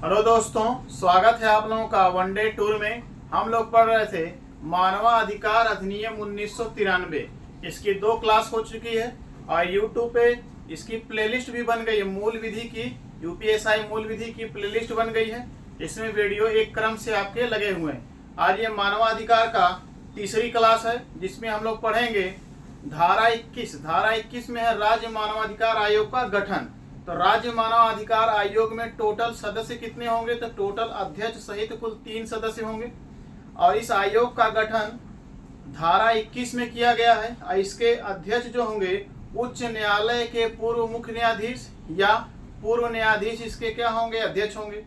Hello दोस्तों, स्वागत है आप लोगों का वनडे टूर में। हम लोग पढ़ रहे थे मानवाधिकार अधिनियम 1993। इसकी 2 क्लास हो चुकी है और यूट्यूब पे इसकी प्लेलिस्ट भी बन गई है। मूल विधि की यूपीएसआई मूल विधि की प्लेलिस्ट बन गई है। इसमें वीडियो एक क्रम से आपके लगे हुए हैं। आज ये मानवाधिकार का तीसरी क्लास है जिसमें हम लोग पढ़ेंगे धारा 21। धारा 21 में है राज्य मानवाधिकार आयोग का गठन। तो राज्य मानवाधिकार आयोग में टोटल सदस्य कितने होंगे? तो टोटल अध्यक्ष सहित कुल 3 सदस्य होंगे और इस आयोग का गठन धारा 21 में किया गया है। और इसके अध्यक्ष जो होंगे उच्च न्यायालय के पूर्व मुख्य न्यायाधीश या पूर्व न्यायाधीश इसके क्या होंगे? अध्यक्ष होंगे।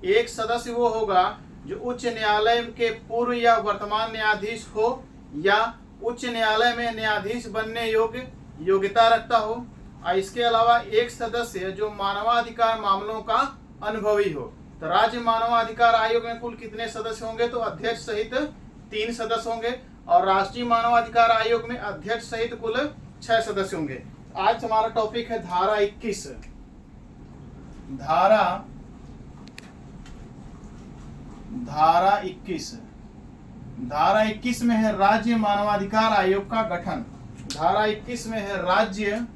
एक सदस्य वो होगा जो उच्च न्यायालय के पूर्व या वर्तमान न्यायाधीश हो या उच्च न्यायालय में न्यायाधीश बनने योग्यता रखता हो। और इसके अलावा एक सदस्य जो मानवाधिकार मामलों का अनुभवी हो। तो राज्य मानवाधिकार आयोग में कुल कितने सदस्य होंगे? तो अध्यक्ष सहित 3 सदस्य होंगे और राष्ट्रीय मानवाधिकार आयोग में अध्यक्ष सहित कुल 6 सदस्य होंगे। आज हमारा टॉपिक है धारा 21। धारा 21। धारा 21 में है राज्य मानवाधिकार आयोग का गठन। धारा 21 में है राज्य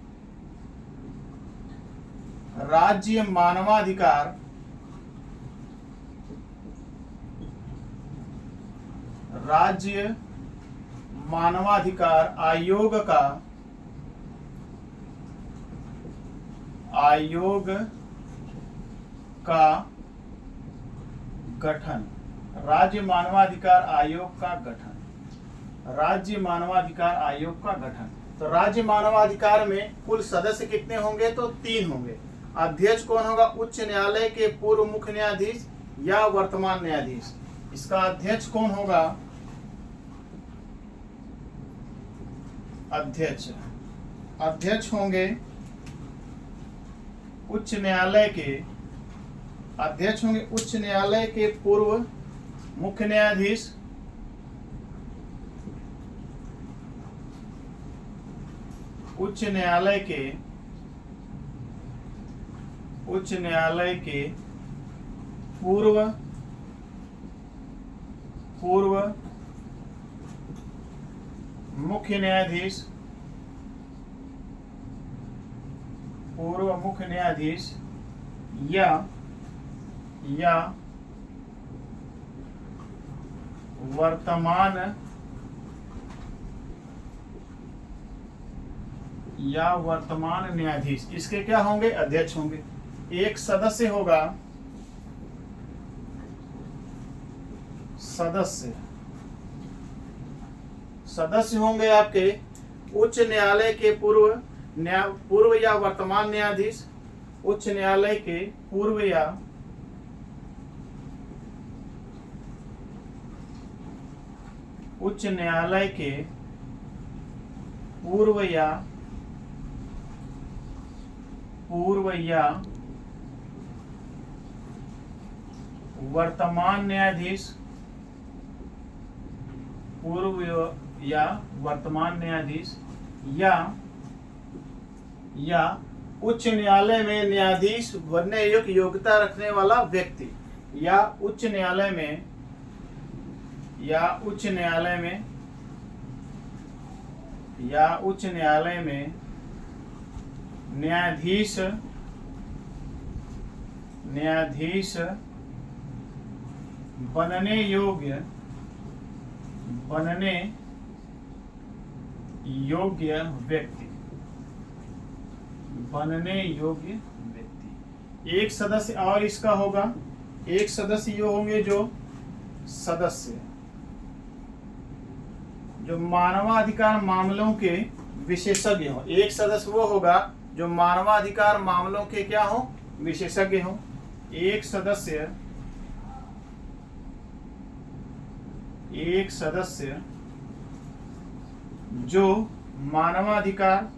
मानवाधिकार आयोग का गठन। राज्य मानवाधिकार आयोग का गठन। राज्य मानवाधिकार आयोग का गठन। तो राज्य मानवाधिकार में कुल सदस्य कितने होंगे? तो 3 होंगे। अध्यक्ष कौन होगा? उच्च न्यायालय के पूर्व मुख्य न्यायाधीश या वर्तमान न्यायाधीश। इसका अध्यक्ष कौन होगा? अध्यक्ष होंगे उच्च न्यायालय के पूर्व मुख्य न्यायाधीश उच्च न्यायालय के पूर्व मुख्य न्यायाधीश या वर्तमान न्यायाधीश। इसके क्या होंगे? अध्यक्ष होंगे। एक सदस्य होगा सदस्य होंगे आपके उच्च न्यायालय के पूर्व या वर्तमान न्यायाधीश। उच्च न्यायालय के पूर्व या वर्तमान न्यायाधीश। या उच्च न्यायालय में न्यायाधीश बनने योग्यता रखने वाला व्यक्ति या उच्च न्यायालय में न्यायाधीश बनने योग्य व्यक्ति। एक सदस्य और इसका होगा। एक सदस्य ये होंगे जो मानवाधिकार मामलों के विशेषज्ञ हो। एक सदस्य वो होगा जो मानवाधिकार मामलों के क्या हो? विशेषज्ञ हो। एक सदस्य जो मानवाधिकार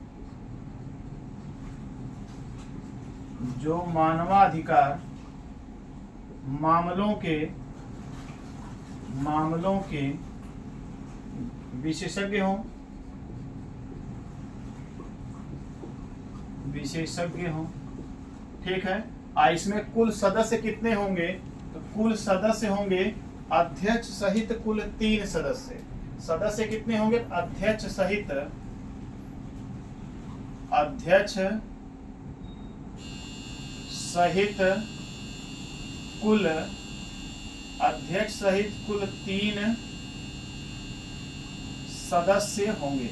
मामलों के विशेषज्ञ हों। ठीक है। इसमें कुल सदस्य कितने होंगे? तो कुल सदस्य होंगे अध्यक्ष सहित कुल 3 सदस्य। सदस्य कितने होंगे? अध्यक्ष सहित कुल 3 सदस्य होंगे।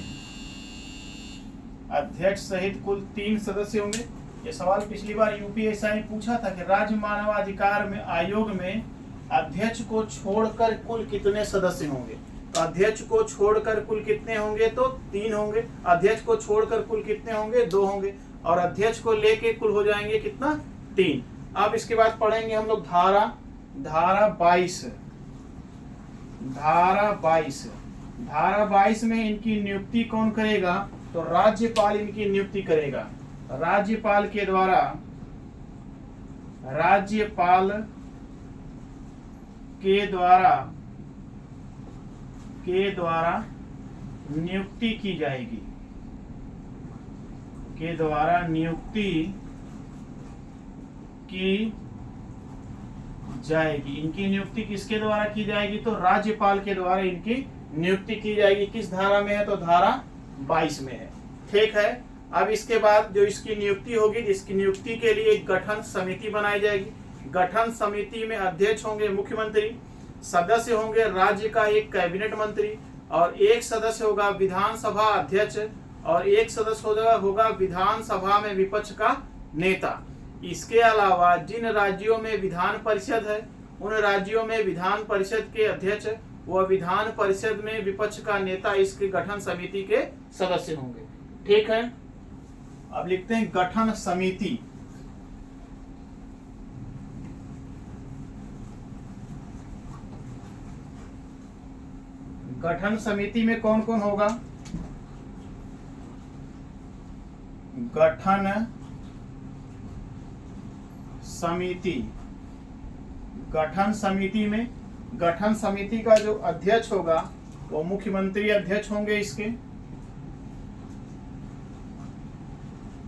अध्यक्ष सहित कुल 3 सदस्य होंगे। ये सवाल पिछली बार यूपीएससी ने पूछा था कि राज्य मानवाधिकार में आयोग में अध्यक्ष को छोड़कर कुल कितने सदस्य होंगे? तो अध्यक्ष को छोड़कर कुल कितने होंगे? तो 3 होंगे। अध्यक्ष को छोड़कर कुल कितने होंगे? 2 होंगे। और अध्यक्ष को लेके कुल हो जाएंगे कितना? 3। अब इसके बाद पढ़ेंगे हम लोग धारा 22। धारा 22 में इनकी नियुक्ति कौन करेगा? तो राज्यपाल इनकी नियुक्ति करेगा। राज्यपाल के द्वारा नियुक्ति की जाएगी। इनकी नियुक्ति किसके द्वारा की जाएगी? तो राज्यपाल के द्वारा इनकी नियुक्ति की जाएगी। किस धारा में है? तो धारा 22 में है। ठीक है। अब इसके बाद जो इसकी नियुक्ति होगी, इसकी नियुक्ति के लिए एक गठन समिति बनाई जाएगी। गठन समिति में अध्यक्ष होंगे मुख्यमंत्री, सदस्य होंगे राज्य का एक कैबिनेट मंत्री, और एक सदस्य होगा विधानसभा अध्यक्ष, और एक सदस्य होगा विधानसभा में विपक्ष का नेता। इसके अलावा जिन राज्यों में विधान परिषद है, उन राज्यों में विधान परिषद के अध्यक्ष व विधान परिषद में विपक्ष का नेता इसके गठन समिति के सदस्य होंगे। ठीक है। अब लिखते हैं गठन समिति। गठन समिति में कौन कौन होगा? गठन समिति का जो अध्यक्ष होगा वो मुख्यमंत्री अध्यक्ष होंगे। इसके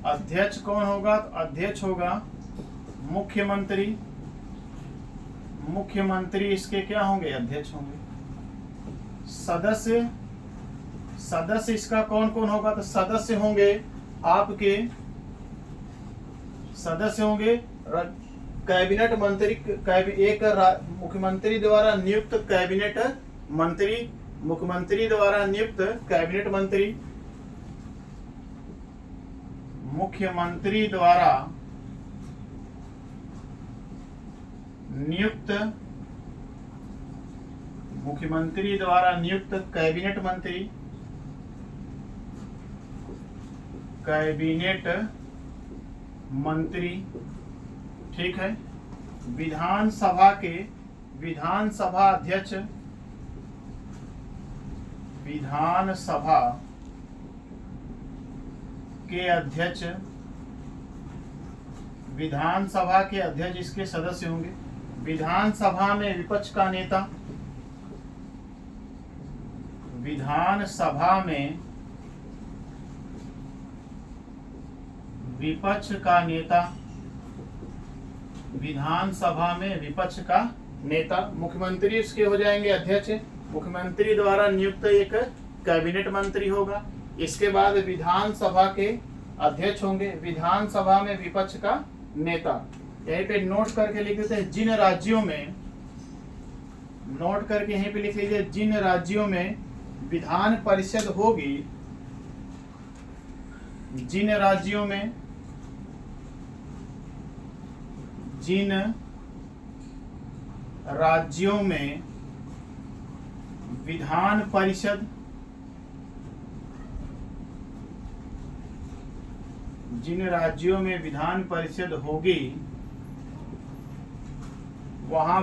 अध्यक्ष कौन होगा? तो अध्यक्ष होगा मुख्यमंत्री इसके क्या होंगे? अध्यक्ष होंगे। सदस्य इसका कौन कौन होगा? तो सदस्य होंगे कैबिनेट मंत्री, एक मुख्यमंत्री द्वारा नियुक्त कैबिनेट मंत्री, मुख्यमंत्री द्वारा नियुक्त कैबिनेट मंत्री, मुख्यमंत्री द्वारा नियुक्त कैबिनेट मंत्री, ठीक है। विधानसभा अध्यक्ष, विधानसभा के अध्यक्ष इसके सदस्य होंगे। विधानसभा में विपक्ष का नेता, विधानसभा में विपक्ष का नेता, मुख्यमंत्री इसके हो जाएंगे अध्यक्ष। मुख्यमंत्री द्वारा नियुक्त एक कैबिनेट मंत्री होगा। इसके बाद विधानसभा के अध्यक्ष होंगे, विधानसभा में विपक्ष का नेता। यहीं पे नोट करके लिख देते हैं जिन राज्यों में, नोट करके यहीं पे लिख लीजिए जिन राज्यों में विधान परिषद होगी, जिन राज्यों में विधान परिषद, जिन राज्यों में विधान परिषद होगी वहां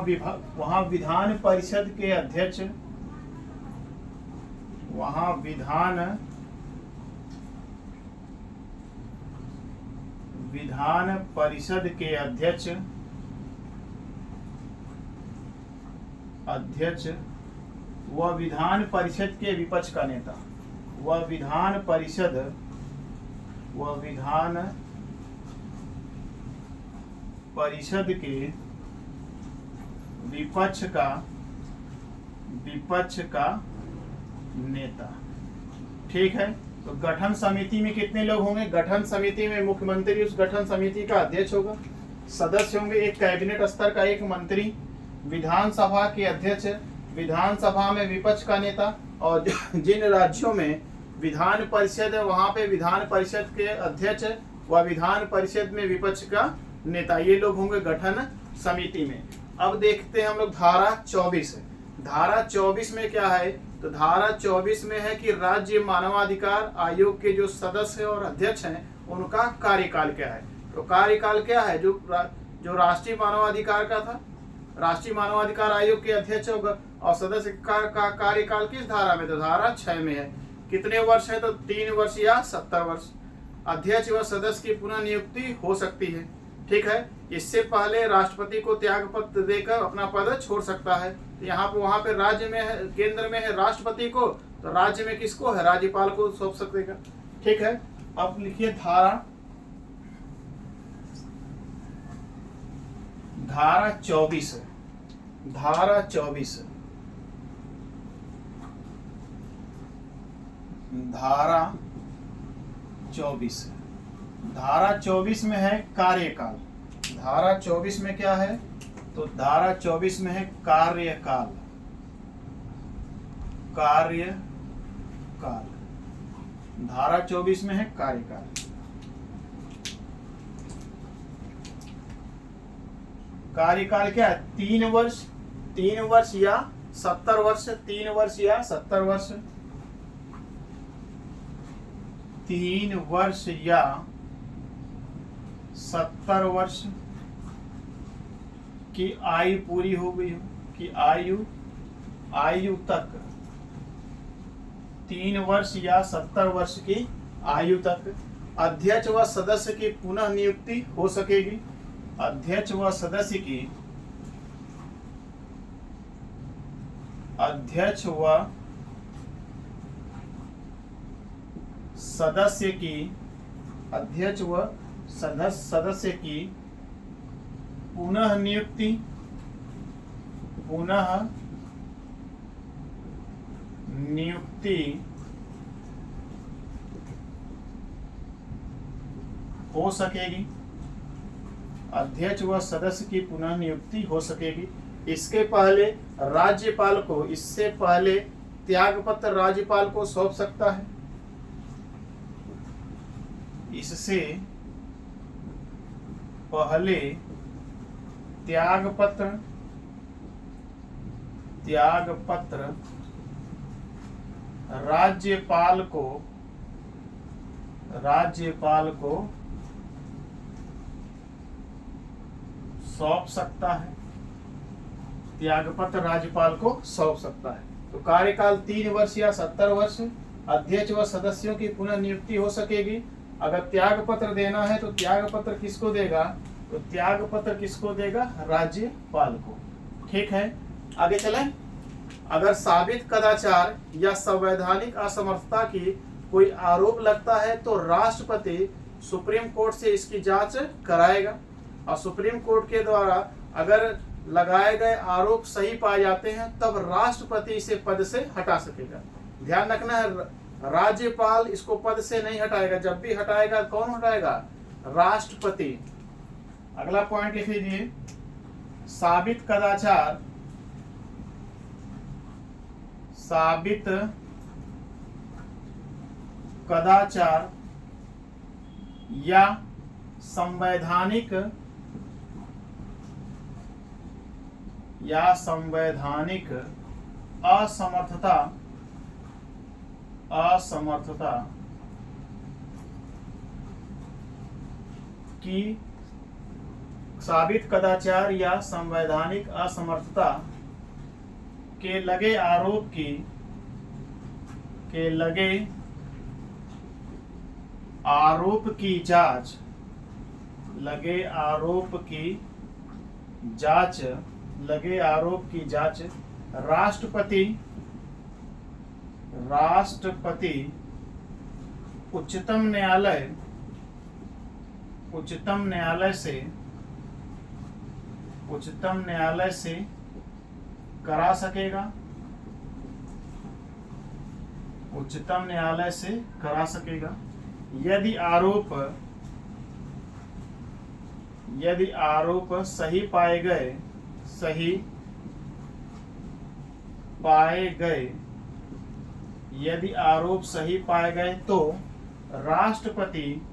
विधान परिषद के अध्यक्ष, विधान परिषद के अध्यक्ष व विधान परिषद के विपक्ष का नेता, व विधान परिषद के विपक्ष का नेता। ठीक है, तो गठन समिति में कितने लोग होंगे? गठन समिति में मुख्यमंत्री उस गठन समिति का अध्यक्ष होगा। सदस्य होंगे एक कैबिनेट स्तर का एक मंत्री, विधानसभा के अध्यक्ष, विधानसभा में विपक्ष का नेता, और जिन राज्यों में विधान परिषद है वहां पे विधान परिषद के अध्यक्ष व विधान परिषद में विपक्ष का नेता, ये लोग होंगे गठन समिति में। अब देखते हैं हम लोग धारा 24। धारा 24 में क्या है? तो धारा 24 में है कि राज्य मानवाधिकार आयोग के जो सदस्य और अध्यक्ष हैं उनका कार्यकाल क्या है। तो कार्यकाल क्या है? जो राष्ट्रीय मानवाधिकार का था, राष्ट्रीय मानवाधिकार आयोग के अध्यक्ष होगा, और सदस्य का कार्यकाल किस धारा में? तो धारा 6 में है। कितने वर्ष है? तो 3 वर्ष या 70 वर्ष। अध्यक्ष व सदस्य की पुनः नियुक्ति हो सकती है। ठीक है, इससे पहले राष्ट्रपति को त्याग पत्र देकर अपना पद छोड़ सकता है। तो यहाँ पे वहां पे राज्य में है, केंद्र में है राष्ट्रपति को, तो राज्य में किसको है? राज्यपाल को सौंप सकेगा। ठीक है, अब लिखिए धारा 24। धारा 24 धारा 24 में है कार्यकाल। धारा 24 में क्या है? तो धारा 24 में है कार्यकाल। धारा 24 में है कार्यकाल। कार्यकाल क्या है? 3 वर्ष, 3 वर्ष या 70 वर्ष, 3 वर्ष या 70 वर्ष, 3 वर्ष या 70 वर्ष की आयु पूरी हो गई हो, कि आयु तक 3 वर्ष या 70 वर्ष की आयु तक अध्यक्ष व सदस्य की पुनः नियुक्ति हो सकेगी। अध्यक्ष व सदस्य की सदस्य की पुनः नियुक्ति हो सकेगी। अध्यक्ष व सदस्य की पुनः नियुक्ति हो सकेगी। इसके पहले राज्यपाल को, इससे पहले त्यागपत्र राज्यपाल को सौंप सकता है। इससे पहले त्यागपत्र राज्यपाल को सौंप सकता है। त्यागपत्र राज्यपाल को सौंप सकता है। तो कार्यकाल 3 वर्ष या 70 वर्ष, अध्यक्ष व सदस्यों की पुनः नियुक्ति हो सकेगी। अगर त्यागपत्र देना है तो त्यागपत्र किसको देगा? तो त्यागपत्र किसको देगा? राज्यपाल को। ठीक है, आगे चलें। अगर साबित कदाचार या संवैधानिक असमर्थता की कोई आरोप लगता है तो राष्ट्रपति सुप्रीम कोर्ट से इसकी जांच कराएगा, और सुप्रीम कोर्ट के द्वारा अगर लगाए गए आरोप सही पाए जाते हैं तब राष्ट्रपति इसे पद से हटा सकेगा। ध्यान रखना है, राज्यपाल इसको पद से नहीं हटाएगा। जब भी हटाएगा कौन हटाएगा? राष्ट्रपति। अगला पॉइंट लिख लीजिए, साबित कदाचार या संवैधानिक असमर्थता की, साबित कदाचार या संवैधानिक असमर्थता के लगे आरोप की जांच राष्ट्रपति उच्चतम न्यायालय से उच्चतम न्यायालय से करा सकेगा, उच्चतम न्यायालय से करा सकेगा। यदि आरोप सही पाए गए, यदि आरोप सही पाए गए तो राष्ट्रपति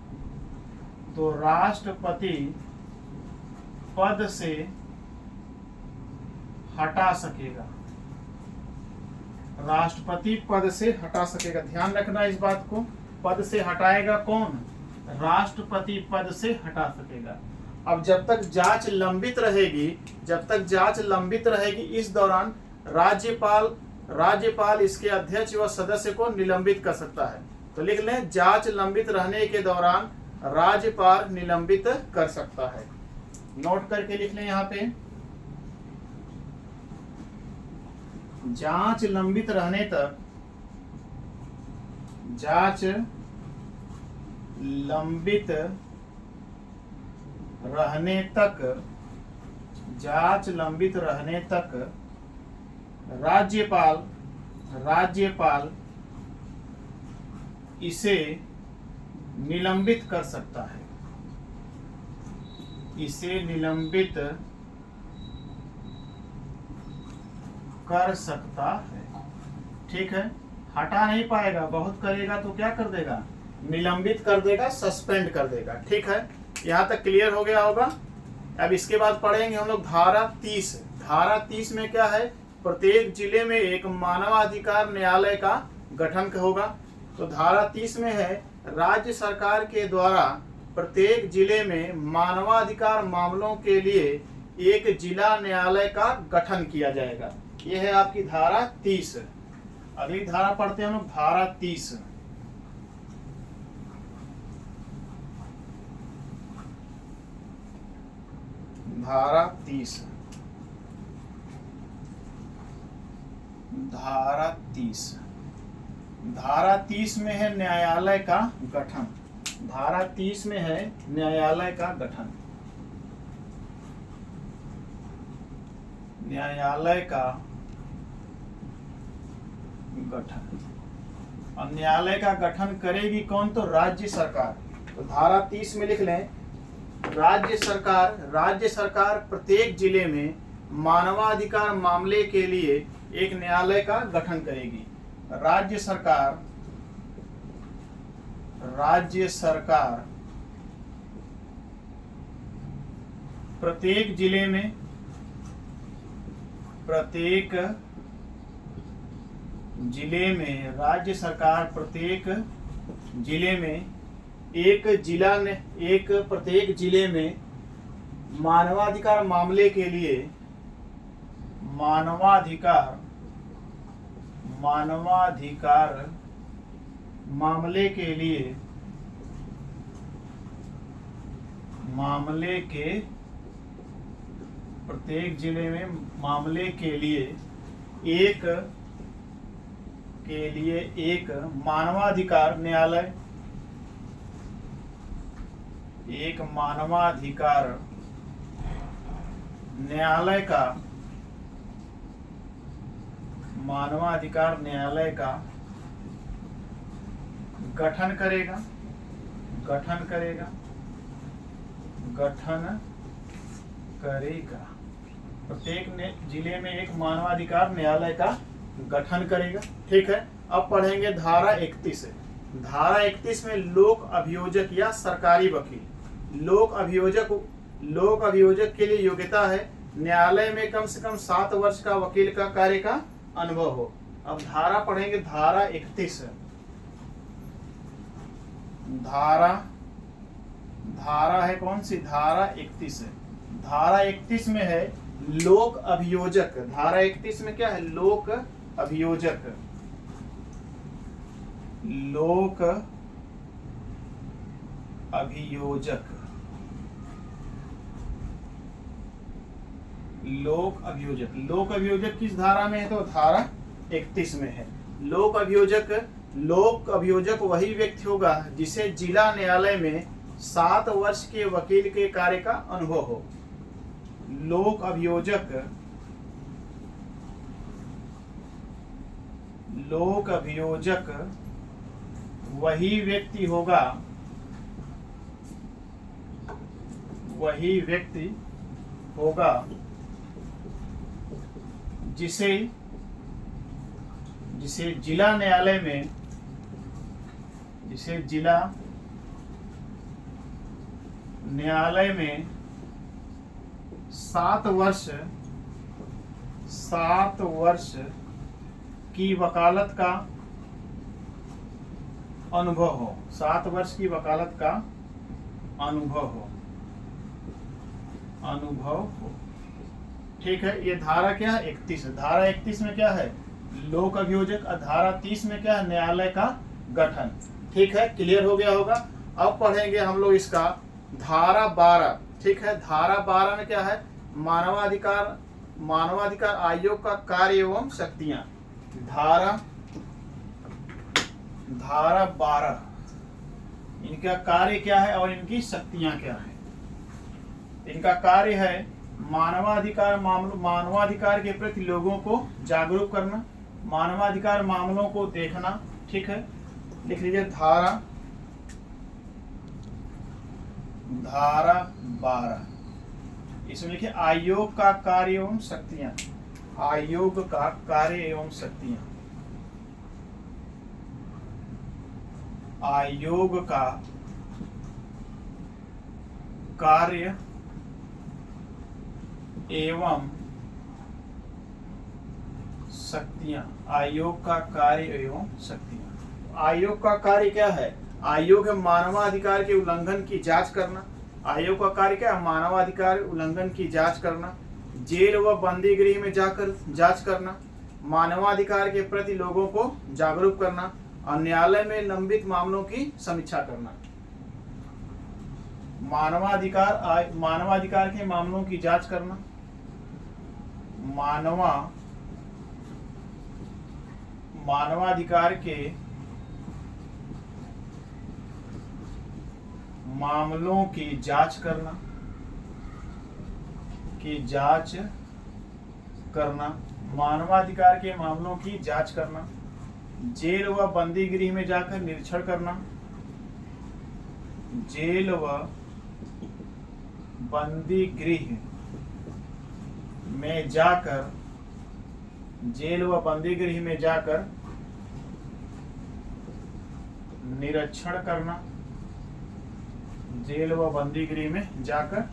पद से हटा सकेगा, राष्ट्रपति पद से हटा सकेगा। ध्यान रखना इस बात को, पद से हटाएगा कौन? राष्ट्रपति पद से हटा सकेगा। अब जब तक जांच लंबित रहेगी, इस दौरान राज्यपाल इसके अध्यक्ष व सदस्य को निलंबित कर सकता है। तो लिख लें, जांच लंबित रहने के दौरान राज्यपाल निलंबित कर सकता है। नोट करके लिख लें यहाँ पे, जांच लंबित रहने तक, जांच लंबित रहने तक राज्यपाल इसे निलंबित कर सकता है, इसे निलंबित कर सकता है। ठीक है, हटा नहीं पाएगा, बहुत करेगा तो क्या कर देगा? निलंबित कर देगा, सस्पेंड कर देगा। ठीक है, यहाँ तक क्लियर हो गया होगा। अब इसके बाद पढ़ेंगे हम लोग धारा 30। धारा 30 में क्या है? प्रत्येक जिले में एक मानवाधिकार न्यायालय का गठन होगा। तो धारा 30 में है, राज्य सरकार के द्वारा प्रत्येक जिले में मानवाधिकार मामलों के लिए एक जिला न्यायालय का गठन किया जाएगा। यह है आपकी धारा 30। अगली धारा पढ़ते हैं हम लोग, धारा 30। धारा 30, धारा 30, धारा 30 में है न्यायालय का गठन। धारा 30 में है न्यायालय का गठन, न्यायालय का गठन। अब न्यायालय का गठन करेगी कौन? तो राज्य सरकार। तो धारा 30 में लिख लें, राज्य सरकार प्रत्येक जिले में मानवाधिकार मामले के लिए एक न्यायालय का गठन करेगी। राज्य सरकार प्रत्येक जिले में राज्य सरकार प्रत्येक जिले में प्रत्येक जिले में मानवाधिकार मामले के लिए प्रत्येक जिले में मामले के लिए एक मानवाधिकार न्यायालय, एक मानवाधिकार न्यायालय का गठन करेगा। प्रत्येक जिले में एक मानवाधिकार न्यायालय का गठन करेगा। ठीक है, अब पढ़ेंगे धारा 31। धारा 31 में लोक अभियोजक या सरकारी वकील। लोक अभियोजक के लिए योग्यता है न्यायालय में कम से कम 7 वर्ष का वकील का कार्य का अनुभव हो। अब धारा पढ़ेंगे, धारा 31। धारा है कौन सी? धारा 31। धारा 31 में है लोक अभियोजक। धारा 31 में क्या है? लोक अभियोजक। लोक अभियोजक किस धारा में है? तो धारा 31 में है। लोक अभियोजक वही व्यक्ति होगा जिसे जिला न्यायालय में 7 वर्ष के वकील के कार्य का अनुभव हो। लोक अभियोजक, लोक अभियोजक वही व्यक्ति होगा, वही व्यक्ति होगा जिसे जिला न्यायालय में, जिसे जिला न्यायालय में 7 वर्ष की वकालत का अनुभव हो, 7 वर्ष की वकालत का अनुभव हो। ठीक है, ये धारा क्या है? 31 है। धारा 31 में क्या है? लोक अभियोजक। धारा 30 में क्या है? न्यायालय का गठन। ठीक है, क्लियर हो गया होगा। अब पढ़ेंगे हम लोग इसका धारा 12। ठीक है, धारा 12 में क्या है? मानवाधिकार आयोग का कार्य एवं शक्तियां। धारा 12, इनका कार्य क्या है और इनकी शक्तियां क्या है? इनका कार्य है मानवाधिकार के प्रति लोगों को जागरूक करना, मानवाधिकार मामलों को देखना। ठीक है, लिख लीजिए धारा 12। इसमें लिखिए आयोग का कार्य एवं शक्तियां। आयोग का कार्य एवं शक्तियां। आयोग का कार्य एवं शक्तियां। आयोग का कार्य एवं शक्तियां। आयोग का कार्य क्या है? आयोग है मानवाधिकार के उल्लंघन की जांच करना। आयोग का कार्य क्या है? मानवाधिकार उल्लंघन की जांच करना, जेल व बंदी गृह में जाकर जांच करना, मानवाधिकार के प्रति लोगों को जागरूक करना और न्यायालय में लंबित मामलों की समीक्षा करना। मानवाधिकार के मामलों की जांच करना, मानवाधिकार के मामलों की जांच करना, मानवाधिकार के मामलों की जांच करना, जेल व बंदी गृह में जाकर निरीक्षण करना, जेल व बंदी गृह में जाकर निरीक्षण करना, जेल व बंदी गृह में जाकर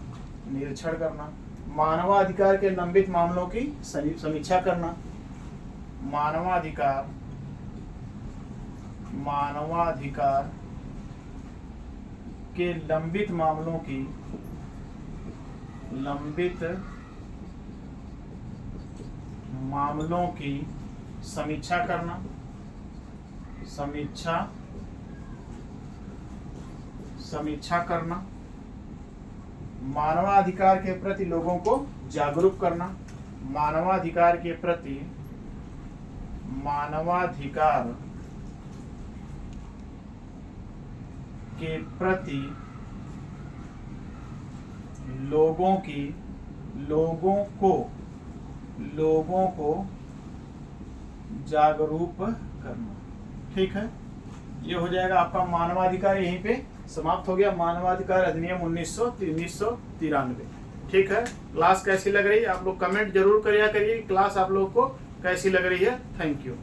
निरीक्षण करना, मानवाधिकार के लंबित मामलों की समीक्षा करना, मानवाधिकार के लंबित मामलों की समीक्षा करना, समीक्षा करना, मानवाधिकार के प्रति लोगों को जागरूक करना, मानवाधिकार के प्रति लोगों को जागरूक करना। ठीक है, ये हो जाएगा आपका मानवाधिकार। यहीं पे समाप्त हो गया मानवाधिकार अधिनियम 1993। ठीक है, क्लास कैसी लग रही है आप लोग कमेंट जरूर करिए। क्लास आप लोग को कैसी लग रही है। Thank you.